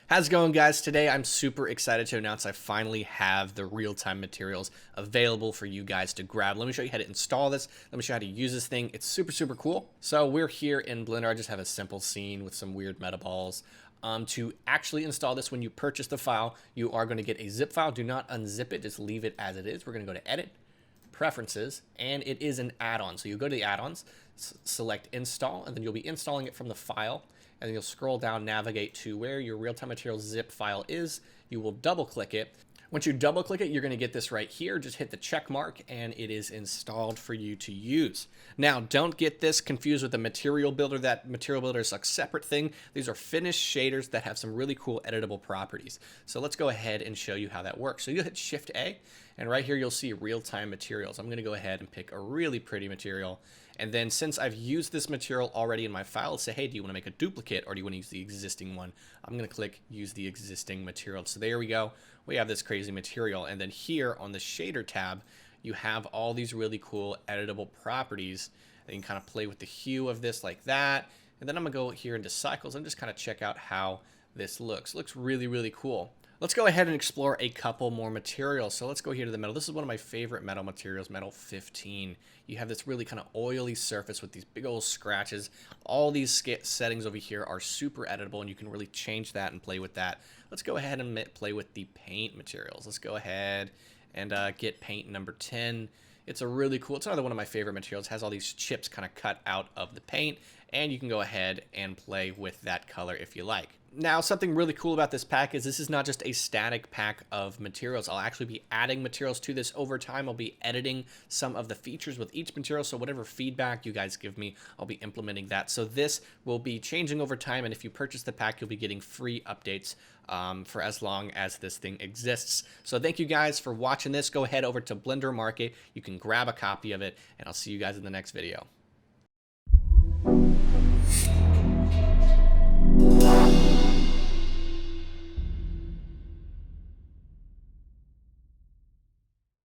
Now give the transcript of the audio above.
How's it going, guys? Today I'm super excited to announce I finally have the real-time materials available for you guys to grab. Let me show you how to install this. Let me show you how to use this thing. It's super cool. So we're here in Blender. I just have a simple scene with some weird meta balls. To actually install this, when you purchase the file, you are going to get a zip file. Do not unzip it. Just leave it as it is. We're going to go to Edit, Preferences, and it is an add-on. So you go to the add-ons, select Install, and then you'll be installing it from the file. And then you'll scroll down, navigate to where your real-time materials zip file is. You will double-click it. Once you double-click it, you're going to get this right here. Just hit the check mark, and it is installed for you to use. Now, don't get this confused with the material builder. That material builder is a separate thing. These are finished shaders that have some really cool editable properties. So let's go ahead and show you how that works. So you'll hit Shift-A, and right here you'll see real-time materials. I'm going to go ahead and pick a really pretty material. And then since I've used this material already in my file, let's say, hey, do you want to make a duplicate or do you want to use the existing one? I'm going to click use the existing material. So there we go. We have this crazy material. And then here on the shader tab, you have all these really cool editable properties. And you can kind of play with the hue of this like that. And then I'm going to go here into cycles and just kind of check out how this looks. It looks really cool. Let's go ahead and explore a couple more materials. So let's go here to the metal. This is one of my favorite metal materials, metal 15. You have this really kind of oily surface with these big old scratches. All these settings over here are super editable, and you can really change that and play with that. Let's go ahead and play with the paint materials. Let's go ahead and get paint number 10. It's a really cool, it's another one of my favorite materials. It has all these chips kind of cut out of the paint, and you can go ahead and play with that color if you like. Now, something really cool about this pack is this is not just a static pack of materials. I'll actually be adding materials to this over time. I'll be editing some of the features with each material, so whatever feedback you guys give me, I'll be implementing that. So this will be changing over time, and if you purchase the pack, you'll be getting free updates for as long as this thing exists. So thank you guys for watching this. Go ahead over to Blender Market. You can grab a copy of it, and I'll see you guys in the next video.